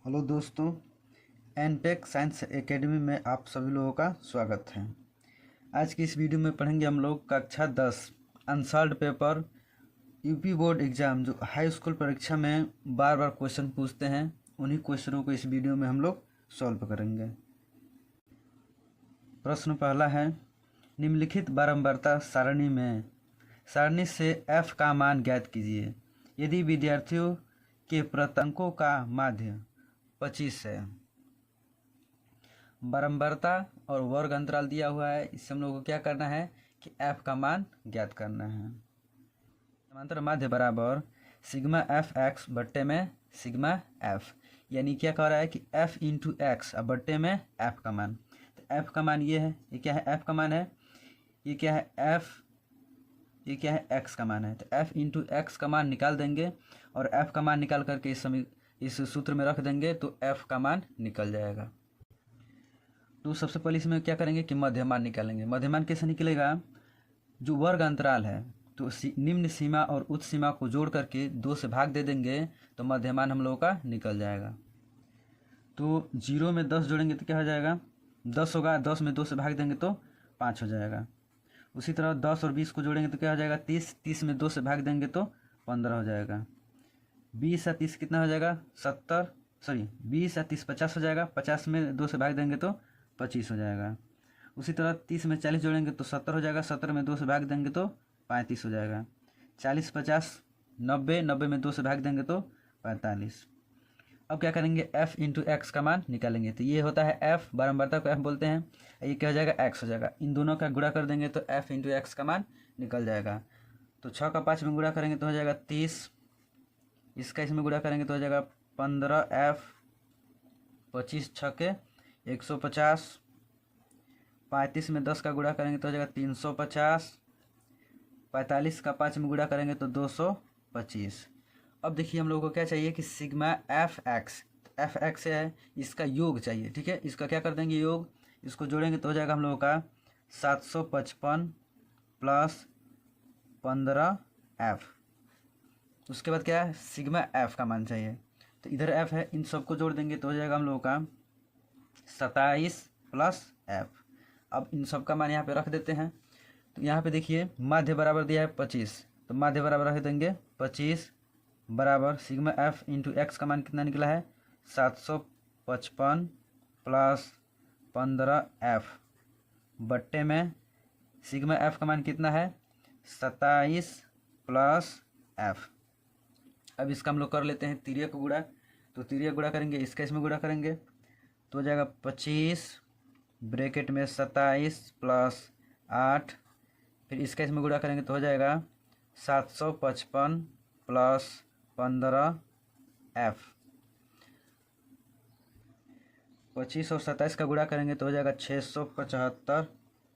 Hello दोस्तों, NTech science academy में आप सभी लोगों का स्वागत है। आज की इस वीडियो में पढ़ेंगे हम लोग कक्षा 10 unsolved paper UP board exam जो हाई स्कूल परीक्षा में बार बार क्वेश्चन पूछते हैं। उन्हीं क्वेश्चनों को इस वीडियो में हम लोग सॉल्व करेंगे। प्रश्न पहला है, निम्नलिखित बारंबारता सारणी से f का मान ज्ञात कीजिए यदि विद्यार्थियों के प्राप्तांकों का माध्य 25 है। बारंबारता और वर्ग अंतराल दिया हुआ है, इससे हम लोग को क्या करना है कि f का मान ज्ञात करना है। समांतर माध्य बराबर सिग्मा एफ एक्स बट्टे में सिग्मा एफ, यानी क्या कह रहा है कि f इंटू एक्स अब बट्टे में f का मान। तो f का मान ये है, ये क्या है f का मान है, ये क्या है f, ये क्या है x का मान है। तो f इंटू एक्स का मान निकाल देंगे और f का मान निकाल करके इस सूत्र में रख देंगे तो f का मान निकल जाएगा। तो सबसे पहले इसमें क्या करेंगे कि मध्यमान निकालेंगे। मध्यमान कैसे निकलेगा, जो वर्ग अंतराल है तो निम्न सीमा और उच्च सीमा को जोड़ करके 2 से भाग दे देंगे तो मध्यमान हम लोगों का निकल जाएगा। तो 0 में 10 जोड़ेंगे तो क्या हो जाएगा, 10 होगा। 10 में 2 से भाग देंगे तो 5 हो जाएगा। उसी तरह 10 और 20 को जोड़ेंगे तो क्या हो जाएगा, 30। 30 में 2 से भाग देंगे तो 15 हो जाएगा। 20 या 30 कितना हो जाएगा, 20 या 30 50 हो जाएगा। 50 में 2 से भाग देंगे तो 25 हो जाएगा। उसी तरह 30 में 40 जोड़ेंगे तो 70 हो जाएगा। 70 में 2 से भाग देंगे तो 35 हो जाएगा। 40 50 90, 90 में 2 से भाग देंगे तो 45। अब क्या करेंगे, f इंटू एक्स का मान निकालेंगे। तो ये होता है f, बारंबारता को f बोलते हैं। ये क्या हो जाएगा, x हो जाएगा। इन दोनों का गुणा कर देंगे तो f इंटू एक्स का मान निकल जाएगा। तो 6 का 5 में गुणा करेंगे तो हो जाएगा 30। इसका इसमें गुणा करेंगे तो हो जाएगा 15f। 25 छके 150। 35 में 10 का गुणा करेंगे तो हो जाएगा 350। 45 का 5 में गुणा करेंगे तो 225। अब देखिए हम लोगों को क्या चाहिए कि सिग्मा एफ एक्स है, इसका योग चाहिए। ठीक है, इसका क्या कर देंगे योग, इसको जोड़ेंगे तो हो जाएगा हम लोगों का 755 प्लस 15f। उसके बाद क्या है, सिग्मा एफ का मान चाहिए। तो इधर f है, इन सबको जोड़ देंगे तो हो जाएगा हम लोगों का 27 प्लस f। अब इन सब का मान यहाँ पे रख देते हैं। तो यहाँ पे देखिए माध्य बराबर दिया है 25, तो माध्य बराबर रख देंगे 25 बराबर सिग्मा एफ इंटू एक्स का मान कितना निकला है 755 प्लस 15f बट्टे में सिग्मा एफ का मान कितना है 27 प्लस f। अब इसका हम लोग कर लेते हैं तिर्यक गुणा। तो तिर्यक गुणा करेंगे, इसका इसमें गुणा करेंगे तो हो जाएगा 25 ब्रैकेट में 27 प्लस 8, फिर इसका इसमें गुणा करेंगे तो हो जाएगा 755 प्लस 15f। 25 और 27 का गुणा करेंगे तो हो जाएगा 675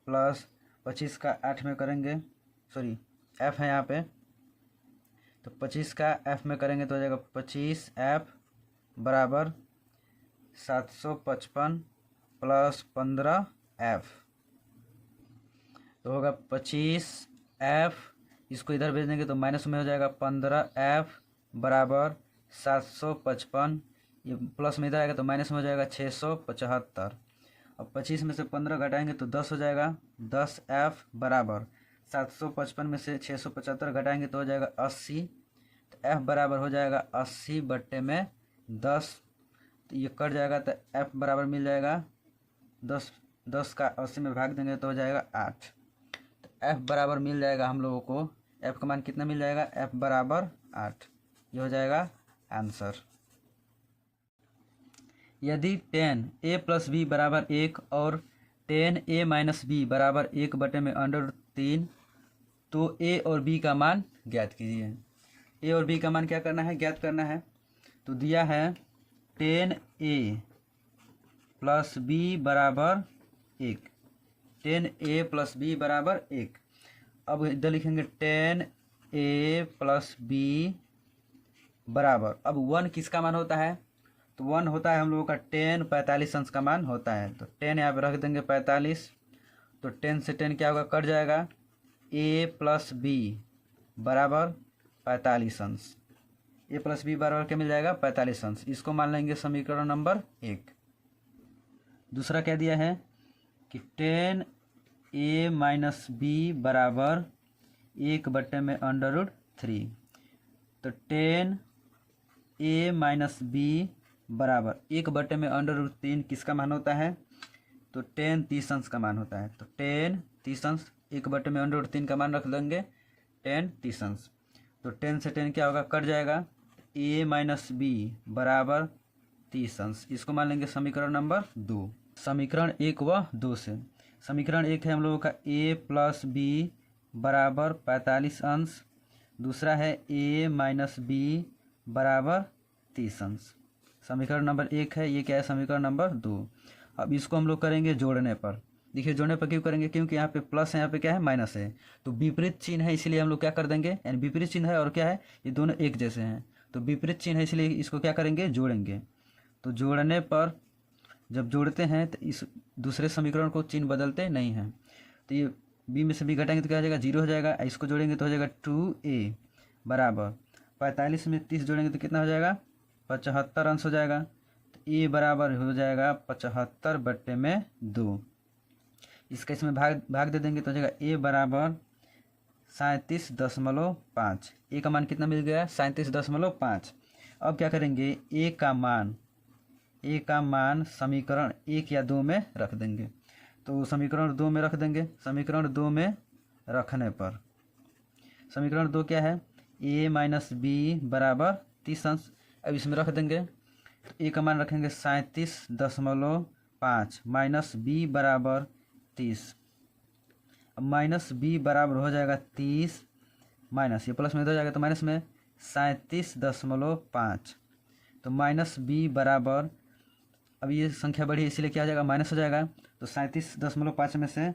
प्लस 25 का 8 में करेंगे, f है यहाँ पे, तो 25 का f में करेंगे तो हो जाएगा 25f बराबर 755 प्लस 15f। तो होगा 25f, इसको इधर भेज देंगे तो माइनस में हो जाएगा 15f बराबर 755, ये प्लस में इधर आएगा तो माइनस में हो जाएगा 675। अब 25 में से 15 घटाएंगे तो 10 हो जाएगा। 10f बराबर 755 में से 675 घटाएंगे तो हो जाएगा 80। तो f बराबर हो जाएगा 80 बट्टे में 10। तो ये कट जाएगा तो f बराबर मिल जाएगा 10 का 80 में भाग देंगे तो हो जाएगा 8। तो f बराबर मिल जाएगा हम लोगों को, f का मान कितना मिल जाएगा, f बराबर 8। ये हो जाएगा आंसर। यदि tan a प्लस बी बराबर 1 और tan a माइनस बी बराबर 1 बटे में √3, तो a और b का मान ज्ञात कीजिए। a और b का मान क्या करना है, ज्ञात करना है। तो दिया है tan a प्लस बी बराबर 1, tan a प्लस बी बराबर 1। अब इधर लिखेंगे tan a प्लस बी बराबर, अब 1 किसका मान होता है, तो 1 होता है हम लोगों का tan 45 अंश का मान होता है। तो tan यहाँ पे रख देंगे 45, तो 10 से 10 क्या होगा, कट जाएगा। a प्लस बी बराबर 45 अंश, ए प्लस बी बराबर क्या मिल जाएगा 45 अंश। इसको मान लेंगे समीकरण नंबर 1। दूसरा क्या दिया है कि 10a माइनस बी बराबर 1/√3। तो 10a माइनस बी बराबर 1/√3 किसका मान होता है? तो 10 30 अंश का मान होता है। तो 10 30 अंश 1/√3 का मान रख देंगे 10 30 अंश। तो 10 से 10 क्या होगा, कट जाएगा। a माइनस बी बराबर 30 अंश, इसको मान लेंगे समीकरण नंबर 2। समीकरण 1 व 2 से समीकरण 1 है हम लोगों का a प्लस बी बराबर 45 अंश। दूसरा है a माइनस बी बराबर 30 अंश। समीकरण नंबर 1 है, ये क्या है समीकरण नंबर 2। अब इसको हम लोग करेंगे जोड़ने पर। देखिए जोड़ने पर क्यों करेंगे, क्योंकि यहाँ पे प्लस है, यहाँ पे क्या है माइनस है, तो विपरीत चिन्ह है, इसलिए हम लोग क्या कर देंगे, यानी विपरीत चिन्ह है और क्या है ये दोनों एक जैसे हैं, तो विपरीत चिन्ह है इसलिए इसको क्या करेंगे जोड़ेंगे। तो जोड़ने पर जब जोड़ते हैं तो इस दूसरे समीकरण को चिन्ह बदलते नहीं हैं। तो ये बी में से बी घटाएंगे तो क्या हो जाएगा 0 हो जाएगा। इसको जोड़ेंगे तो हो जाएगा 2a बराबर 45 में 30 जोड़ेंगे तो कितना हो जाएगा 75 अंश हो जाएगा। तो a बराबर हो जाएगा 75/2। इसका इसमें भाग दे देंगे तो हो जाएगा a बराबर 37.5। a का मान कितना मिल गया 37.5। अब क्या करेंगे a का मान समीकरण 1 या 2 में रख देंगे। तो समीकरण 2 में रख देंगे। समीकरण 2 में रखने पर समीकरण 2 क्या है a माइनस बी बराबर 30 अंश। अब इसमें रख देंगे तो a का मान रखेंगे 37.5 माइनस b बराबर 30। अब माइनस b बराबर हो जाएगा 30 माइनस ये प्लस में हो जाएगा तो माइनस में 37.5। तो माइनस b बराबर, अब ये संख्या बढ़ी इसलिए क्या हो जाएगा माइनस हो जाएगा। तो 37.5 में से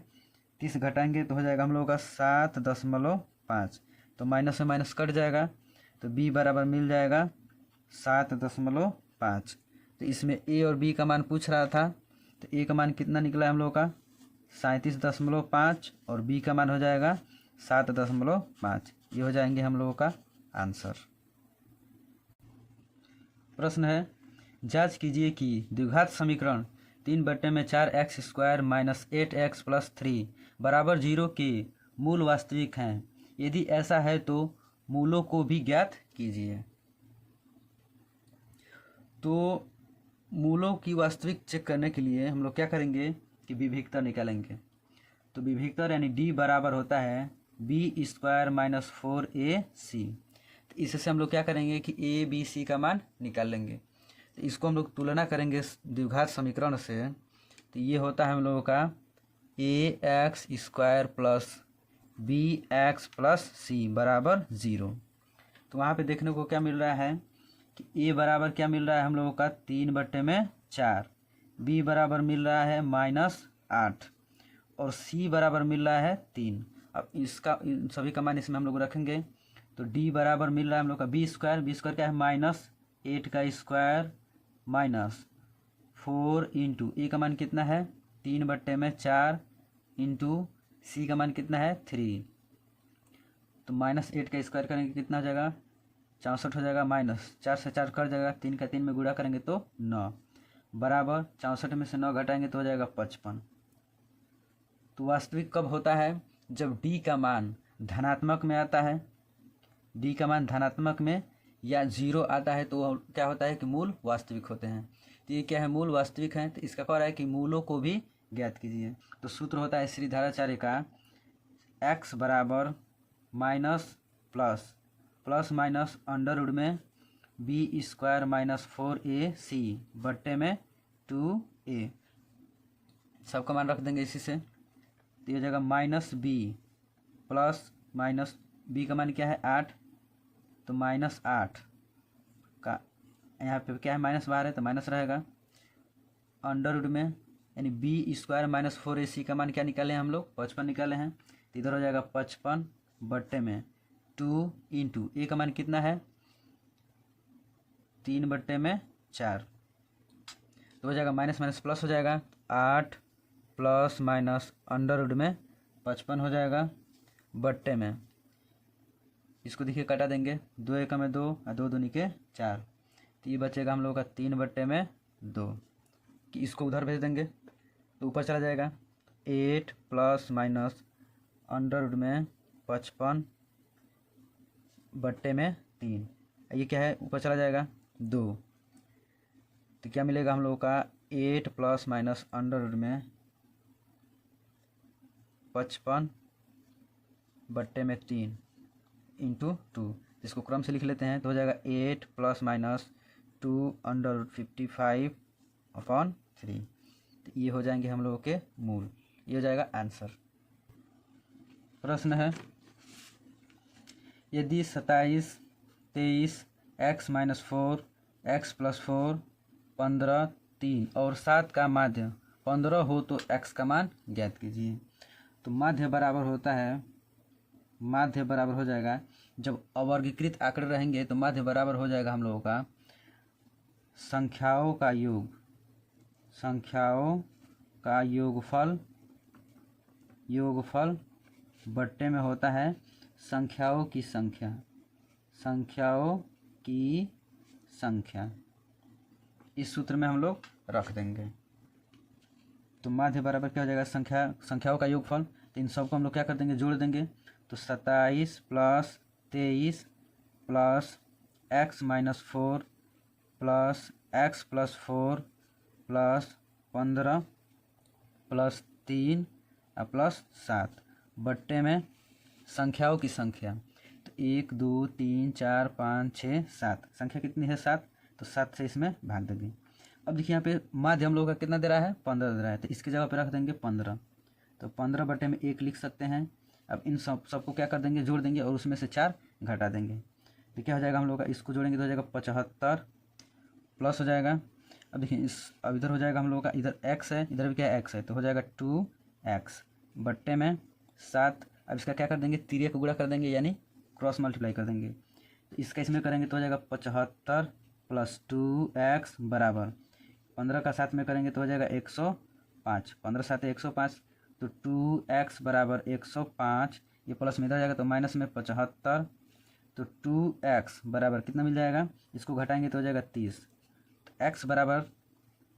30 घटाएंगे तो हो जाएगा हम लोगों का 7.5। तो माइनस में माइनस कट जाएगा तो b बराबर मिल जाएगा 7.5। तो इसमें a और b का मान पूछ रहा था, तो a का मान कितना निकला है हम लोगों का 37.5 और b का मान हो जाएगा 7.5। ये हो जाएंगे हम लोगों का आंसर। प्रश्न है जांच कीजिए कि द्विघात समीकरण 3/4x² माइनस 8x प्लस 3 बराबर 0 के मूल वास्तविक हैं। यदि ऐसा है तो मूलों को भी ज्ञात कीजिए। तो मूलों की वास्तविक चेक करने के लिए हम लोग क्या करेंगे कि विभिक्तर निकालेंगे। तो विभिक्तर यानी d बराबर होता है b² माइनस 4ac। तो इससे हम लोग क्या करेंगे कि a b c का मान निकाल लेंगे। तो इसको हम लोग तुलना करेंगे द्विघात समीकरण से। तो ये होता है हम लोगों का ax² plus bx plus c बराबर 0। तो वहाँ पे देखने को क्या मिल रहा है कि a बराबर क्या मिल रहा है हम लोगों का 3/4, b बराबर मिल रहा है -8 और c बराबर मिल रहा है 3। अब इसका इन सभी का मान इसमें हम लोग रखेंगे। तो d बराबर मिल रहा है हम लोग का b² क्या है -8 का स्क्वायर माइनस 4 इंटू a का मान कितना है 3/4 इंटू c का मान कितना है 3। तो -8 का स्क्वायर करेंगे कितना हो जाएगा 64 हो जाएगा, माइनस 4 से 4 कट जाएगा, 3 का 3 में गुणा करेंगे तो 9 बराबर 64 में से 9 घटाएंगे तो हो जाएगा 55। तो वास्तविक कब होता है जब d का मान धनात्मक में आता है, d का मान धनात्मक में या 0 आता है तो क्या होता है कि मूल वास्तविक होते हैं। तो ये क्या है मूल वास्तविक हैं। तो इसका कह रहा है कि मूलों को भी ज्ञात कीजिए। तो सूत्र होता है श्रीधराचार्य का x बराबर minus plus minus under root में b² माइनस 4ac बट्टे में 2a। सबका मान रख देंगे इसी से। तो ये हो जाएगा -b प्लस माइनस b का मान क्या है 8, तो -8 का यहाँ पे क्या है माइनस बाहर है तो माइनस रहेगा अंडर रूट में, यानी b² माइनस 4ac का मान क्या निकाले हैं हम लोग 55 निकाले हैं। तो इधर हो जाएगा 55 बट्टे में 2 इंटू a का मान कितना है 3/4। तो हो जाएगा माइनस माइनस प्लस हो जाएगा 8 प्लस माइनस अंडर रूट में 55 हो जाएगा बट्टे में इसको देखिए कटा देंगे, 2 एकम में 2 और 2 दूनी के 4, तो ये बचेगा हम लोगों का 3/2 कि इसको उधर भेज देंगे तो ऊपर चला जाएगा 8 प्लस माइनस अंडर रूट में 55/3, ये क्या है ऊपर चला जाएगा 2, तो क्या मिलेगा हम लोगों का 8 प्लस माइनस अंडर रूट में 55/3 इंटू 2, इसको क्रम से लिख लेते हैं तो हो जाएगा 8 प्लस माइनस 2 अंडर रूट 55/3, तो ये हो जाएंगे हम लोगों के मूल, ये हो जाएगा आंसर। प्रश्न है, यदि 27, 23, x-4, x+4, 15, 3 और 7 का माध्य 15 हो तो x का मान ज्ञात कीजिए। तो माध्य बराबर होता है, माध्य बराबर हो जाएगा, जब अवर्गीकृत आंकड़े रहेंगे तो माध्य बराबर हो जाएगा हम लोगों का संख्याओं का योग, संख्याओं का योगफल बट्टे में होता है संख्याओं की संख्या, संख्याओं की संख्या, इस सूत्र में हम लोग रख देंगे। तो माध्य बराबर क्या हो जाएगा संख्याओं का योगफल, तो इन सबको हम लोग क्या कर देंगे जोड़ देंगे, तो 27 plus 23 plus x-4 plus x+4 plus 15 plus 3 plus 7 बट्टे में संख्याओं की संख्या, तो 1 2 3 4 5 6 7, संख्या कितनी है 7, तो 7 से इसमें भाग देंगे। अब देखिए यहाँ पे माध्य हम लोग का कितना दे रहा है 15 दे रहा है, तो इसकी जगह पे रख देंगे 15, तो 15/1 लिख सकते हैं। अब इन सबको क्या कर देंगे जोड़ देंगे और उसमें से 4 घटा देंगे, तो क्या हो जाएगा हम लोग का, इसको जोड़ेंगे तो हो जाएगा 75 प्लस हो जाएगा, अब देखिए अब इधर हो जाएगा हम लोग का, इधर x है इधर भी क्या है x है, तो हो जाएगा 2x बट्टे में 7। अब इसका क्या कर देंगे, तिर्यक को गुणा कर देंगे यानी क्रॉस मल्टीप्लाई कर देंगे, तो इसका इसमें करेंगे तो हो जाएगा 75 प्लस 2x बराबर 15 का 7 में करेंगे तो हो जाएगा 105, 15 7 105, तो 2x बराबर 105, ये प्लस में इधर जाएगा तो माइनस में 75, तो 2x बराबर कितना मिल जाएगा, इसको घटाएंगे तो हो जाएगा 30, तो x बराबर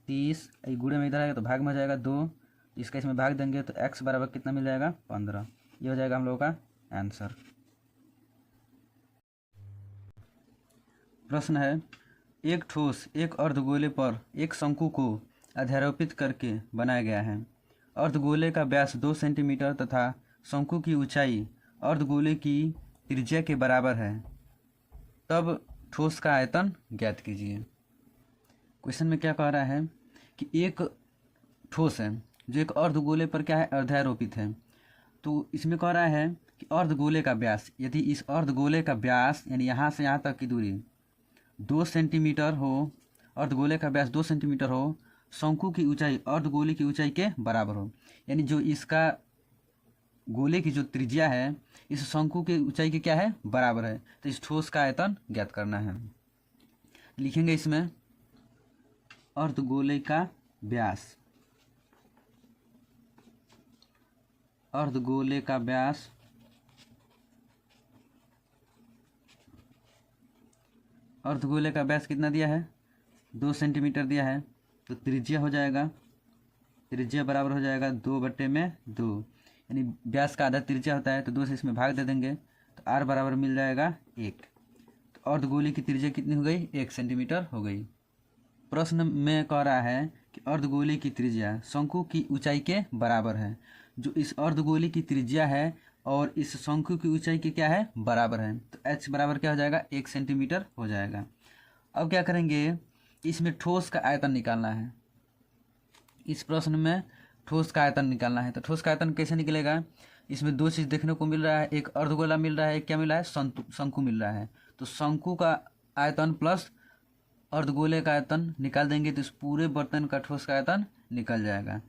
30, ये गुणे में इधर आएगा तो भाग में हो जाएगा 2, इसका इसमें भाग देंगे तो x बराबर कितना मिल जाएगा 15, ये हो जाएगा हम लोगों का आंसर। प्रश्न है, एक ठोस एक अर्धगोले पर एक शंकु को अध्यारोपित करके बनाया गया है। अर्धगोले का व्यास 2 सेंटीमीटर तथा शंकु की ऊंचाई अर्धगोले की त्रिज्या के बराबर है, तब ठोस का आयतन ज्ञात कीजिए। क्वेश्चन में क्या कह रहा है कि एक ठोस है जो एक अर्धगोले पर क्या है अध्यारोपित है, तो इसमें कह रहा है कि अर्धगोले का व्यास, यदि इस अर्धगोले का व्यास यानी यहाँ से यहाँ तक की दूरी 2 सेंटीमीटर हो, अर्धगोले का व्यास 2 सेंटीमीटर हो, शंकु की ऊंचाई अर्धगोले की ऊंचाई के बराबर हो, यानी जो इसका गोले की जो त्रिज्या है इस शंकु की ऊंचाई के क्या है बराबर है, तो इस ठोस का आयतन ज्ञात करना है। लिखेंगे इसमें अर्धगोले का व्यास, अर्धगोले का व्यास अर्धगोले का व्यास कितना दिया है 2 सेंटीमीटर दिया है, तो त्रिज्या हो जाएगा, त्रिज्या बराबर हो जाएगा 2/2, यानी व्यास का आधा त्रिज्या होता है तो 2 से इसमें भाग दे देंगे तो r बराबर मिल जाएगा 1, तो अर्धगोले की त्रिज्या कितनी हो गई 1 सेंटीमीटर हो गई। प्रश्न में कह रहा है कि अर्धगोले की त्रिज्या शंकु की ऊंचाई के बराबर है, जो इस अर्धगोले की त्रिज्या है और इस शंकु की ऊंचाई के क्या है बराबर है, तो h बराबर क्या हो जाएगा 1 सेंटीमीटर हो जाएगा। अब क्या करेंगे, इसमें ठोस का आयतन निकालना है, इस प्रश्न में ठोस का आयतन निकालना है। तो ठोस का आयतन कैसे निकलेगा, इसमें 2 चीज़ देखने को मिल रहा है, एक अर्धगोला मिल रहा है, एक क्या मिल रहा है शंकु मिल रहा है, तो शंकु का आयतन प्लस अर्धगोले का आयतन निकाल देंगे तो इस पूरे बर्तन का ठोस का आयतन निकल जाएगा।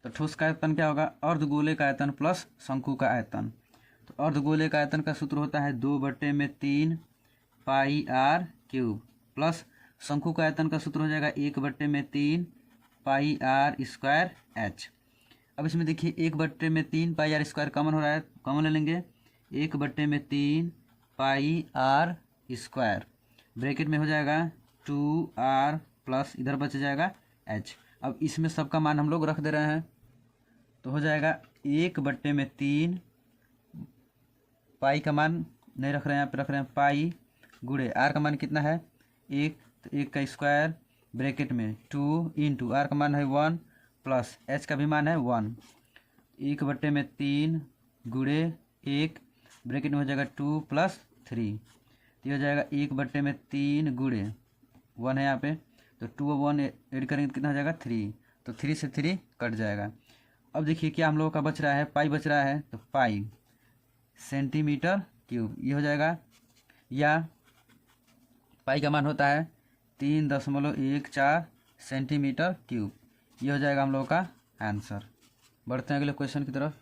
तो ठोस का आयतन क्या होगा, अर्धगोले का आयतन प्लस शंकु का आयतन, तो अर्धगोले का आयतन का सूत्र होता है 2/3 पाई r क्यूब, प्लस शंकु का आयतन का सूत्र हो जाएगा 1/3 पाई r स्क्वायर h। अब इसमें देखिए 1/3 पाई r स्क्वायर कॉमन हो रहा है, कॉमन ले लेंगे, 1/3 पाई आर स्क्वायर, ब्रैकेट में हो जाएगा 2r प्लस इधर बच जाएगा h। अब इसमें सबका मान हम लोग रख दे रहे हैं, तो हो जाएगा 1/3 पाई का मान नहीं रख रहे हैं, यहाँ पे रख रहे हैं पाई गुणे आर का मान कितना है 1, तो 1 का स्क्वायर ब्रैकेट में 2 इंटू आर का मान है 1 प्लस एच का भी मान है 1, 1/3 गुणे 1 ब्रैकेट में हो जाएगा 2 प्लस 3, तो हो जाएगा 1/3 गुणे 1 है यहाँ पे, तो 2 और 1 ऐड करेंगे तो कितना हो जाएगा 3, तो 3 से 3 कट जाएगा। अब देखिए क्या हम लोगों का बच रहा है, पाई बच रहा है, तो पाई सेंटीमीटर क्यूब ये हो जाएगा, या पाई का मान होता है 3.14 सेंटीमीटर क्यूब, ये हो जाएगा हम लोगों का आंसर। बढ़ते हैं अगले क्वेश्चन की तरफ।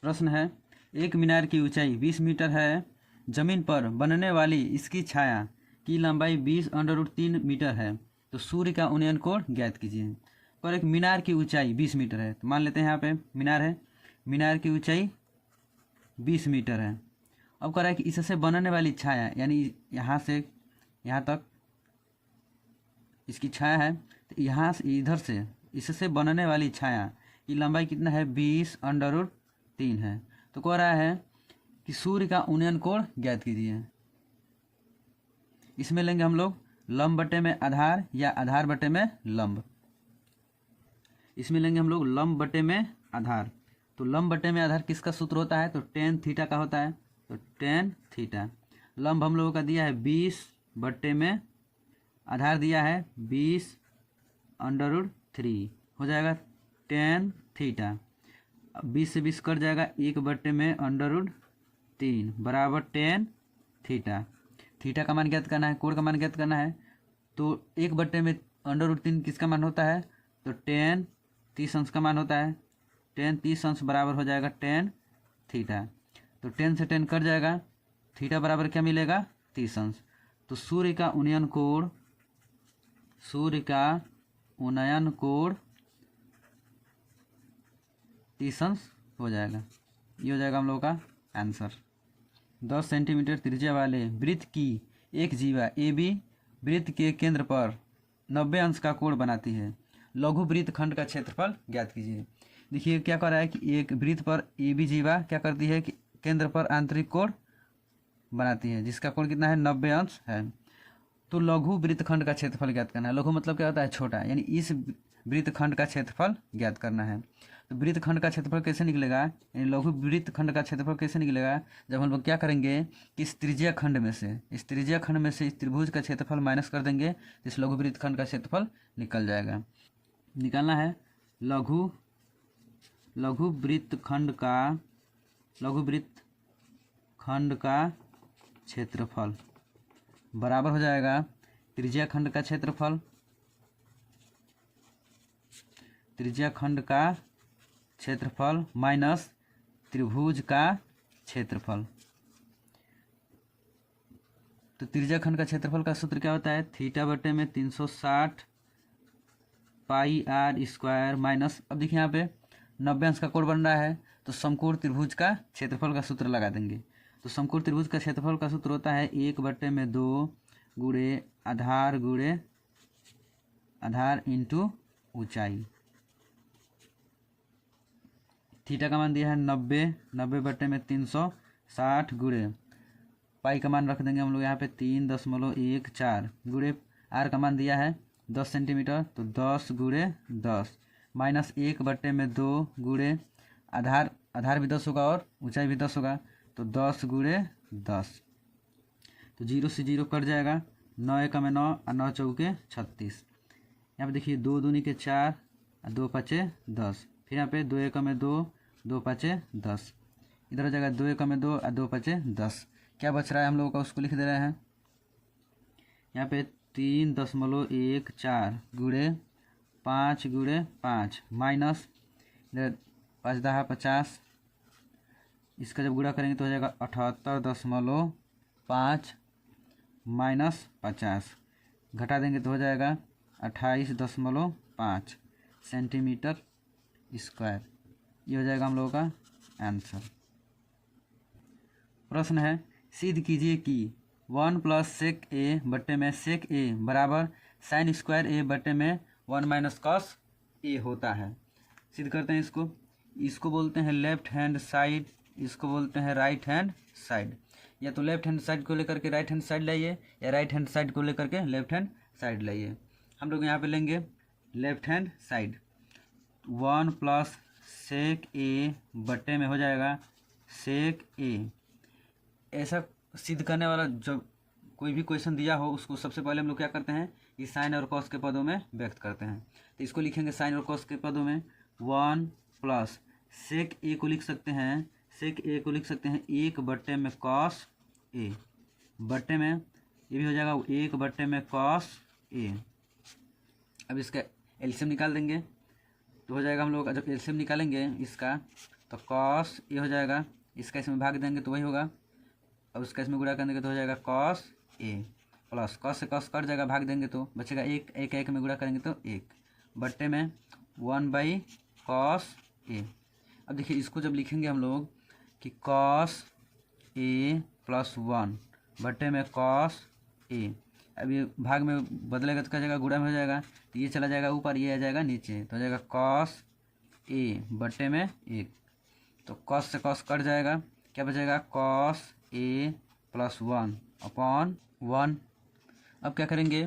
प्रश्न है, एक मीनार की ऊंचाई 20 मीटर है, जमीन पर बनने वाली इसकी छाया की लंबाई 20√3 मीटर है, तो सूर्य का उन्नयन कोण ज्ञात कीजिए। पर एक मीनार की ऊंचाई 20 मीटर है, तो मान लेते हैं यहाँ पे मीनार है, मीनार की ऊंचाई 20 मीटर है। अब कह रहा है कि इससे बनने वाली छाया, यानी यहाँ से यहाँ तक इसकी छाया है, तो यहाँ से इधर से इससे बनने वाली छाया की लंबाई कितना है 20√3 है। तो कह रहा है कि सूर्य का उन्नयन कोण ज्ञात कीजिए। इसमें लेंगे हम लोग लंब बटे में आधार या आधार बटे में लंब। इसमें लेंगे हम लोग लंब बटे में आधार, तो लंब बटे में आधार किसका सूत्र होता है, तो tan थीटा का होता है, तो tan थीटा। लंब हम लोगों का दिया है 20 बटे में आधार दिया है 20√3, हो जाएगा tan थीटा। 20 से 20 कट जाएगा, 1 बटे में √3 बराबर tan थीटा। थीटा का मान ज्ञात करना है, कोण का मान ज्ञात करना है, तो 1 बटे में √3 किसका मान होता है, तो tan 30 अंश का मान होता है, tan 30 अंश बराबर हो जाएगा tan थीटा। तो tan से tan कट जाएगा, थीटा बराबर क्या मिलेगा 30 अंश। तो सूर्य का उन्नयन कोण 30 अंश हो जाएगा, ये हो जाएगा हम लोगों का आंसर। 10 सेंटीमीटर त्रिज्या वाले वृत्त की एक जीवा ए बी वृत्त के केंद्र पर 90 अंश का कोण बनाती है, लघु वृत्त खंड का क्षेत्रफल ज्ञात कीजिए। देखिए क्या कर रहा है कि एक वृत्त पर ए बी जीवा क्या करती है कि केंद्र पर आंतरिक कोण बनाती है, जिसका कोण कितना है 90 अंश है। तो लघु वृत्तखंड का क्षेत्रफल ज्ञात करना है। लघु मतलब क्या होता है, छोटा, यानी इस वृत्तखंड का क्षेत्रफल ज्ञात करना है। तो वृत्तखंड का क्षेत्रफल कैसे निकलेगा, यानी लघु वृत्तखंड का क्षेत्रफल कैसे निकलेगा, जब हम लोग क्या करेंगे कि इस त्रिज्या खंड में से इस त्रिभुज का क्षेत्रफल माइनस कर देंगे, तो इस लघु वृत्तखंड का क्षेत्रफल निकल जाएगा। निकालना है लघु वृत्तखंड का क्षेत्रफल बराबर हो जाएगा त्रिज्या खंड का क्षेत्रफल माइनस त्रिभुज का क्षेत्रफल। तो त्रिज्या खंड का क्षेत्रफल का सूत्र क्या होता है, थीटा बटे में 360 पाई आर स्क्वायर माइनस, अब देखिए यहाँ पे 90 अंश का कोण बन रहा है, तो समकोण त्रिभुज का क्षेत्रफल का सूत्र लगा देंगे। तो समकोण त्रिभुज का क्षेत्रफल का सूत्र होता है 1/2 गुणे आधार इंटू ऊंचाई। थीटा का मान दिया है 90 बटे में 360 गुणे पाई का मान रख देंगे हम लोग यहाँ पे 3.14 गुणे आर का मान दिया है 10 सेंटीमीटर, तो 10 गुणे 10 माइनस 1/2 गुणे आधार भी 10 होगा और ऊंचाई भी 10 होगा, तो 10 गुणे 10। तो 0 से 0 कट जाएगा, 9 एकम में 9 और 9 चौके 36। यहाँ पे देखिए 2 दूनी के 4 और 2 पाँचे 10, फिर यहाँ पे 2 एकम में 2 2 पाँचे 10, इधर हो जाएगा 2 एकम में 2 और 2 पाँचे 10। क्या बच रहा है हम लोगों का उसको लिख दे रहे हैं यहाँ पे 3.14 गुणे 5 गुणे 5 माइनस 5 10 50, इसका जब गुणा करेंगे तो हो जाएगा 78.5 माइनस 50, घटा देंगे तो हो जाएगा 28.5 सेंटीमीटर स्क्वायर, ये हो जाएगा हम लोगों का आंसर। प्रश्न है, सिद्ध कीजिए कि 1 प्लस सेक ए बट्टे में सेक ए बराबर साइन स्क्वायर ए बट्टे में 1 माइनस कॉस ए होता है। सिद्ध करते हैं इसको। इसको बोलते हैं लेफ्ट हैंड साइड, इसको बोलते हैं राइट हैंड साइड। या तो लेफ्ट हैंड साइड को लेकर के राइट हैंड साइड लाइए, या राइट हैंड साइड को लेकर के लेफ्ट हैंड साइड लाइए। हम लोग यहाँ पे लेंगे left hand side. 1 plus sec A बट्टे में हो जाएगा सेक ए। ऐसा सिद्ध करने वाला जब कोई भी क्वेश्चन दिया हो उसको सबसे पहले हम लोग क्या करते हैं, कि साइन और कॉस के पदों में व्यक्त करते हैं। तो इसको लिखेंगे साइन और कॉस के पदों में। 1 प्लस सेक ए को लिख सकते हैं, सेक ए को लिख सकते हैं 1 बट्टे में कॉस ए, बट्टे में ये भी हो जाएगा 1 बट्टे में कॉस ए। अब इसका एलसीएम निकाल देंगे तो हो जाएगा, हम लोग जब एलसीएम निकालेंगे इसका तो कॉस ए हो जाएगा, इसका इसमें भाग देंगे तो वही होगा। अब उसका इसमें गुणा कर देंगे तो हो जाएगा कॉस ए, प्लस कॉस से कॉस कट जाएगा, भाग देंगे तो बचेगा 1, 1 1 में गुणा करेंगे तो 1 बट्टे में 1 बाई कॉस ए। अब देखिए इसको जब लिखेंगे हम लोग कि कॉस ए प्लस 1 बट्टे में कॉस ए, अब ये भाग में बदलेगा तो क्या जाएगा, गुणा में हो जाएगा, तो ये चला जाएगा ऊपर, ये आ जाएगा नीचे, तो हो जाएगा कॉस ए बट्टे में 1। तो कॉस से कॉस कट जाएगा, क्या बचेगा कॉस ए प्लस 1 अपॉन 1। अब क्या करेंगे,